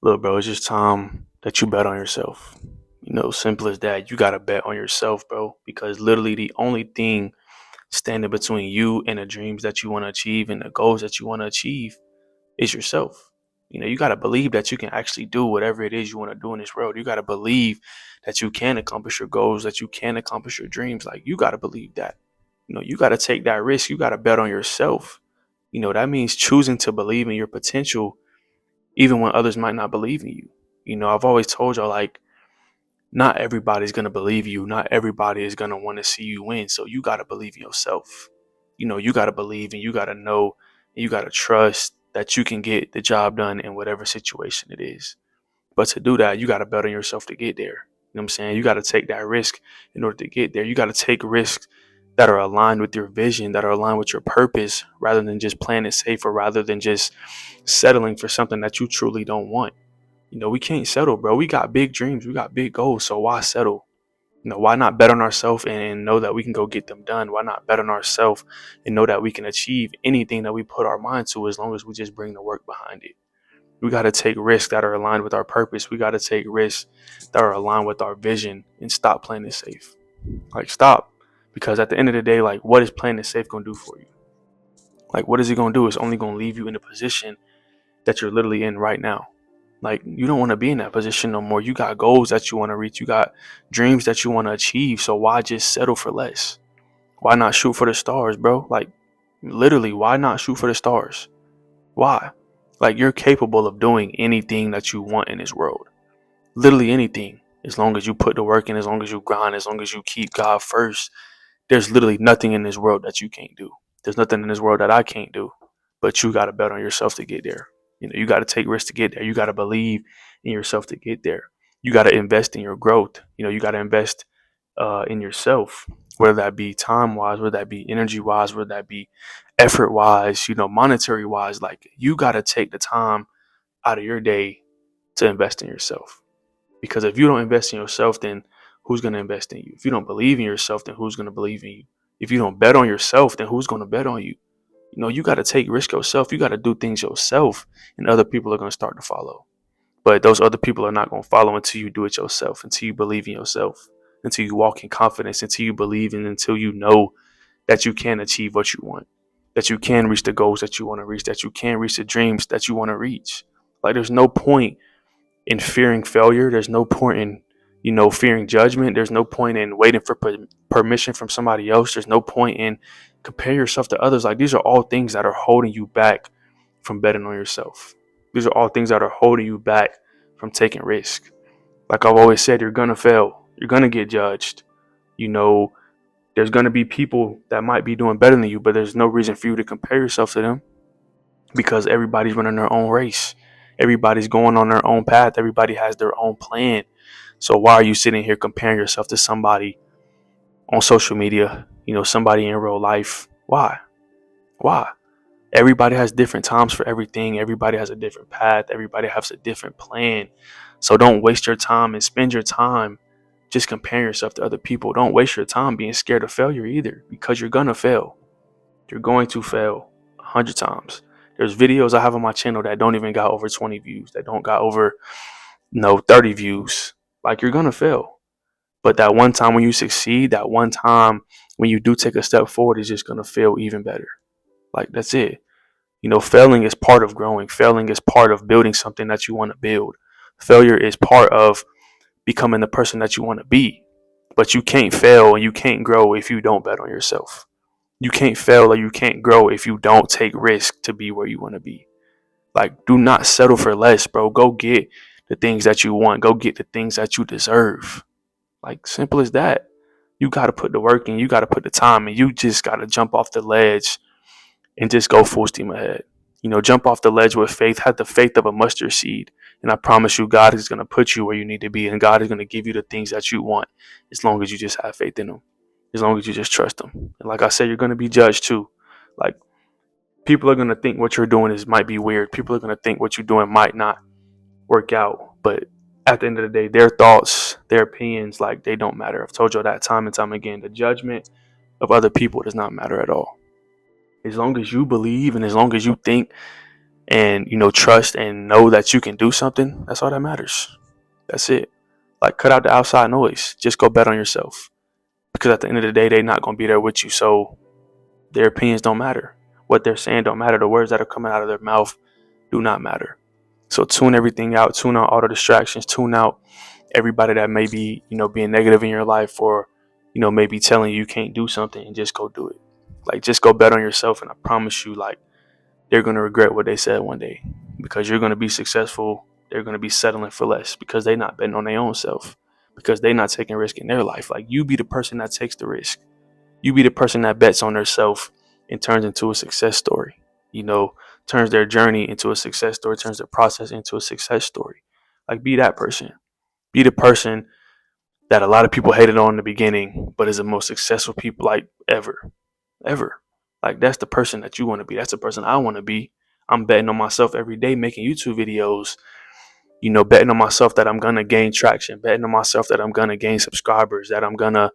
Look, bro, it's just time that you bet on yourself. Simple as that. You gotta bet on yourself, bro, because literally the only thing standing between you and the dreams that you want to achieve and the goals that you want to achieve is yourself. You gotta believe that you can actually do whatever it is you want to do in this world. You gotta believe that you can accomplish your goals, that you can accomplish your dreams. Like you gotta believe that. You gotta take that risk. You gotta bet on yourself. That means choosing to believe in your potential even when others might not believe in you. I've always told y'all, like, not everybody's gonna believe you. Not everybody is gonna want to see you win. So you gotta believe in yourself. You gotta believe and you gotta know and you gotta trust that you can get the job done in whatever situation it is. But to do that, you gotta bet on yourself to get there. You know what I'm saying? You gotta take that risk in order to get there. You gotta take risks that are aligned with your vision, that are aligned with your purpose, rather than just playing it safe or rather than just settling for something that you truly don't want. We can't settle, bro. We got big dreams, we got big goals, so why settle? Why not bet on ourselves and know that we can go get them done? Why not bet on ourselves and know that we can achieve anything that we put our mind to as long as we just bring the work behind it? We got to take risks that are aligned with our purpose. We got to take risks that are aligned with our vision and stop playing it safe. Like, stop. Because at the end of the day, like, what is playing it safe going to do for you? Like, what is it going to do? It's only going to leave you in a position that you're literally in right now. Like, you don't want to be in that position no more. You got goals that you want to reach. You got dreams that you want to achieve. So why just settle for less? Why not shoot for the stars, bro? Like, literally, why not shoot for the stars? Why? Like, you're capable of doing anything that you want in this world. Literally anything. As long as you put the work in, as long as you grind, as long as you keep God first, there's literally nothing in this world that you can't do. There's nothing in this world that I can't do. But you got to bet on yourself to get there. You got to take risks to get there. You got to believe in yourself to get there. You got to invest in your growth. You got to invest in yourself, whether that be time wise, whether that be energy wise, whether that be effort wise, monetary wise. Like, you got to take the time out of your day to invest in yourself. Because if you don't invest in yourself, then who's going to invest in you? If you don't believe in yourself, then who's going to believe in you? If you don't bet on yourself, then who's going to bet on you? You got to take risk yourself. You got to do things yourself, and other people are going to start to follow. But those other people are not going to follow until you do it yourself, until you believe in yourself, until you walk in confidence, until you believe in, until you know that you can achieve what you want, that you can reach the goals that you want to reach, that you can reach the dreams that you want to reach. Like, there's no point in fearing failure. There's no point in, fearing judgment. There's no point in waiting for permission from somebody else. There's no point in comparing yourself to others. Like, these are all things that are holding you back from betting on yourself. These are all things that are holding you back from taking risk. Like I've always said, you're gonna fail. You're gonna get judged. You know, there's gonna be people that might be doing better than you, but there's no reason for you to compare yourself to them because everybody's running their own race. Everybody's going on their own path. Everybody has their own plan. So why are you sitting here comparing yourself to somebody on social media? Somebody in real life. Why? Why? Everybody has different times for everything. Everybody has a different path. Everybody has a different plan. So don't waste your time and spend your time just comparing yourself to other people. Don't waste your time being scared of failure either, because you're gonna fail. You're going to fail 100 times. There's videos I have on my channel that don't even got over 20 views, that don't got over 30 views. Like, you're gonna fail. But that one time when you succeed, that one time when you do take a step forward, is just gonna feel even better. Like, that's it. Failing is part of growing. Failing is part of building something that you want to build. Failure is part of becoming the person that you want to be. But you can't fail and you can't grow if you don't bet on yourself. You can't fail or you can't grow if you don't take risk to be where you want to be. Like, do not settle for less, bro. Go get the things that you want. Go get the things that you deserve. Like, simple as that. You got to put the work in. You got to put the time in. You just got to jump off the ledge and just go full steam ahead. Jump off the ledge with faith. Have the faith of a mustard seed. And I promise you, God is going to put you where you need to be. And God is going to give you the things that you want as long as you just have faith in Him. As long as you just trust Him. And like I said, you're going to be judged too. Like, people are going to think what you're doing might be weird. People are going to think what you're doing might not work out. But at the end of the day, their thoughts, their opinions, like, they don't matter. I've told you that time and time again. The judgment of other people does not matter at all. As long as you believe and as long as you think and, trust and know that you can do something, that's all that matters. That's it. Like, cut out the outside noise. Just go bet on yourself. Because at the end of the day, they're not going to be there with you. So their opinions don't matter. What they're saying don't matter. The words that are coming out of their mouth do not matter. So tune everything out. Tune out all the distractions. Tune out everybody that may be, being negative in your life, or, maybe telling you can't do something, and just go do it. Like, just go bet on yourself. And I promise you, like, they're going to regret what they said one day, because you're going to be successful. They're going to be settling for less because they're not betting on their own self, because they're not taking risk in their life. Like, you be the person that takes the risk. You be the person that bets on themselves and turns into a success story. Turns their journey into a success story, turns their process into a success story. Like, be that person. Be the person that a lot of people hated on in the beginning, but is the most successful people, like, ever. Like, that's the person that you want to be. That's the person I want to be. I'm betting on myself every day, making YouTube videos, betting on myself that I'm going to gain traction, betting on myself that I'm going to gain subscribers, that I'm going to,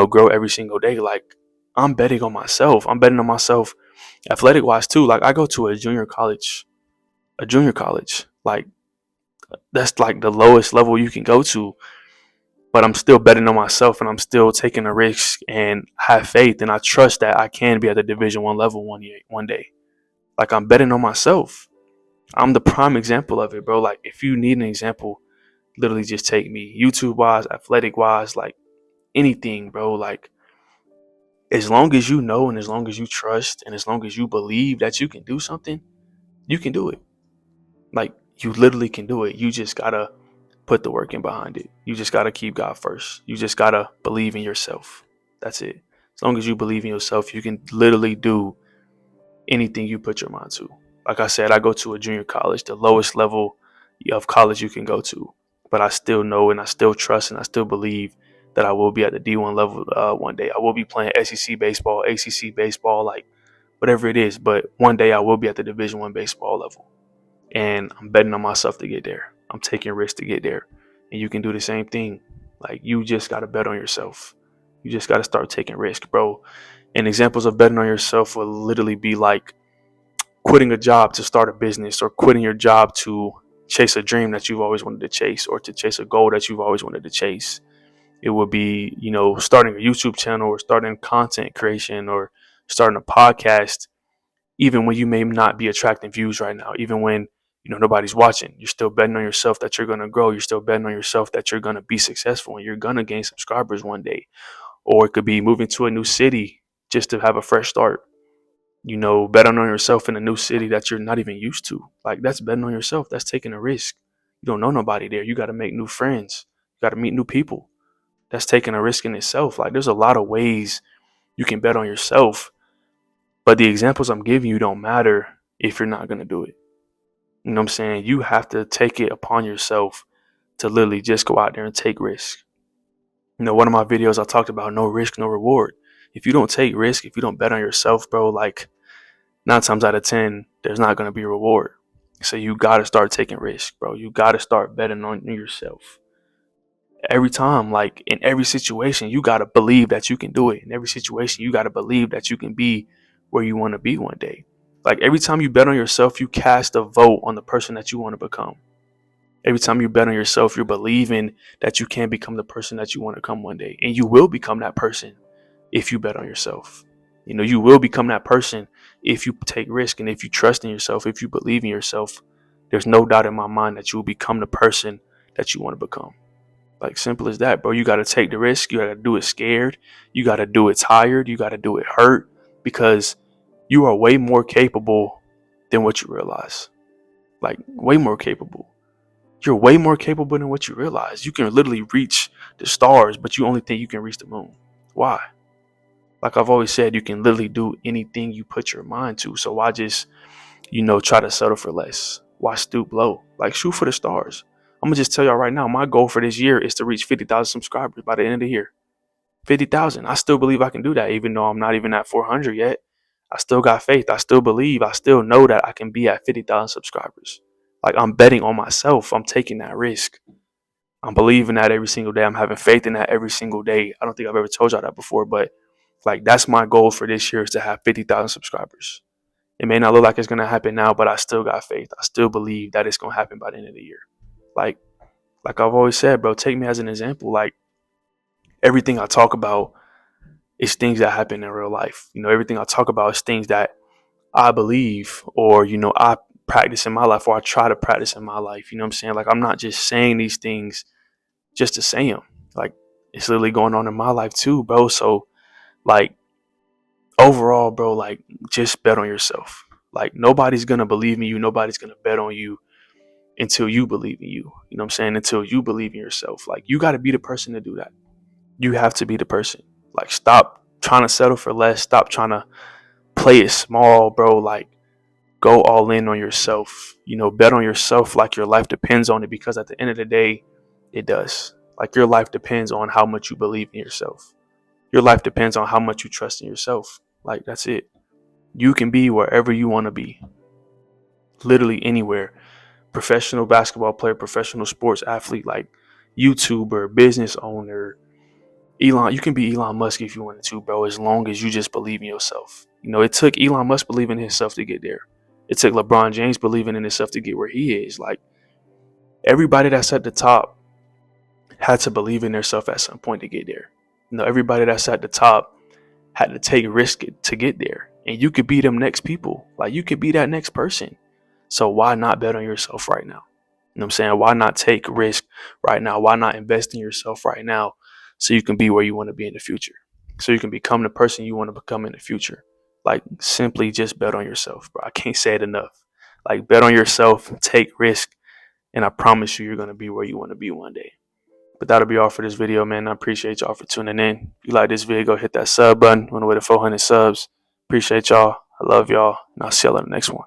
grow every single day. Like, I'm betting on myself. I'm betting on myself athletic wise too. Like, I go to a junior college. Like, that's like the lowest level you can go to, but I'm still betting on myself, and I'm still taking a risk, and have faith, and I trust that I can be at the Division 1 level one day. Like, I'm betting on myself. I'm the prime example of it, bro. Like, if you need an example, literally just take me. YouTube wise, athletic wise, like, anything, bro. Like, as long as you know, and as long as you trust, and as long as you believe that you can do something, you can do it. Like, you literally can do it. You just gotta put the work in behind it. You just gotta keep God first. You just gotta believe in yourself. That's it. As long as you believe in yourself, you can literally do anything you put your mind to. Like I said, I go to a junior college, the lowest level of college you can go to. But I still know, and I still trust, and I still believe that I will be at the D1 level one day. I will be playing SEC baseball, ACC baseball, like, whatever it is. But one day I will be at the Division 1 baseball level. And I'm betting on myself to get there. I'm taking risks to get there. And you can do the same thing. Like, you just got to bet on yourself. You just got to start taking risks, bro. And examples of betting on yourself will literally be like quitting a job to start a business, or quitting your job to chase a dream that you've always wanted to chase, or to chase a goal that you've always wanted to chase. It would be, starting a YouTube channel, or starting content creation, or starting a podcast, even when you may not be attracting views right now, even when, nobody's watching. You're still betting on yourself that you're going to grow. You're still betting on yourself that you're going to be successful, and you're going to gain subscribers one day. Or it could be moving to a new city just to have a fresh start. Betting on yourself in a new city that you're not even used to. Like, that's betting on yourself. That's taking a risk. You don't know nobody there. You got to make new friends. You got to meet new people. That's taking a risk in itself. Like, there's a lot of ways you can bet on yourself, but the examples I'm giving you don't matter if you're not going to do it. You know what I'm saying? You have to take it upon yourself to literally just go out there and take risks. One of my videos I talked about no risk, no reward. If you don't take risk, if you don't bet on yourself, bro, like, 9 times out of 10, there's not going to be a reward. So you got to start taking risks, bro. You got to start betting on yourself. Every time, like, in every situation, you got to believe that you can do it. In every situation, you got to believe that you can be where you want to be one day. Like, every time you bet on yourself, you cast a vote on the person that you want to become. Every time you bet on yourself, you're believing that you can become the person that you want to come one day. And you will become that person if you bet on yourself. You will become that person if you take risk, and if you trust in yourself, if you believe in yourself. There's no doubt in my mind that you will become the person that you want to become. Like, simple as that, bro. You got to take the risk. You got to do it scared. You got to do it tired. You got to do it hurt, because you are way more capable than what you realize. Like, way more capable. You're way more capable than what you realize. You can literally reach the stars, but you only think you can reach the moon. Why? Like I've always said, you can literally do anything you put your mind to. So why just, try to settle for less? Why stoop low? Like, shoot for the stars. I'm going to just tell y'all right now, my goal for this year is to reach 50,000 subscribers by the end of the year. 50,000. I still believe I can do that, even though I'm not even at 400 yet. I still got faith. I still believe. I still know that I can be at 50,000 subscribers. Like, I'm betting on myself. I'm taking that risk. I'm believing that every single day. I'm having faith in that every single day. I don't think I've ever told y'all that before, but, like, that's my goal for this year, is to have 50,000 subscribers. It may not look like it's gonna happen now, but I still got faith. I still believe that it's gonna happen by the end of the year. Like like I've always said, bro, take me as an example. Like everything I talk about is things that happen in real life. Everything I talk about is things that I believe, or I practice in my life, or I try to practice in my life. You know what I'm saying? Like I'm not just saying these things just to say them. Like it's literally going on in my life too, bro. So like overall, bro, like just bet on yourself. Like nobody's gonna believe in you. Nobody's gonna bet on you until you believe in you. You know what I'm saying? Until you believe in yourself. Like you got to be the person to do that. You have to be the person. Like stop trying to settle for less. Stop trying to play it small, bro. Like go all in on yourself. Bet on yourself like your life depends on it, because at the end of the day, it does. Like your life depends on how much you believe in yourself. Your life depends on how much you trust in yourself. Like that's it. You can be wherever you want to be. Literally anywhere. Professional basketball player, professional sports athlete, like YouTuber, business owner, Elon. You can be Elon Musk if you wanted to, bro, as long as you just believe in yourself. It took Elon Musk believing in himself to get there. It took LeBron James believing in himself to get where he is. Like everybody that's at the top had to believe in themselves at some point to get there. Everybody that's at the top had to take risk to get there. And you could be them next people. Like you could be that next person. So why not bet on yourself right now? You know what I'm saying? Why not take risk right now? Why not invest in yourself right now so you can be where you want to be in the future? So you can become the person you want to become in the future. Like simply just bet on yourself, bro. I can't say it enough. Like bet on yourself, take risk, and I promise you you're going to be where you want to be one day. But that'll be all for this video, man. I appreciate y'all for tuning in. If you like this video, go hit that sub button. On the way to 400 subs. Appreciate y'all. I love y'all. And I'll see y'all in the next one.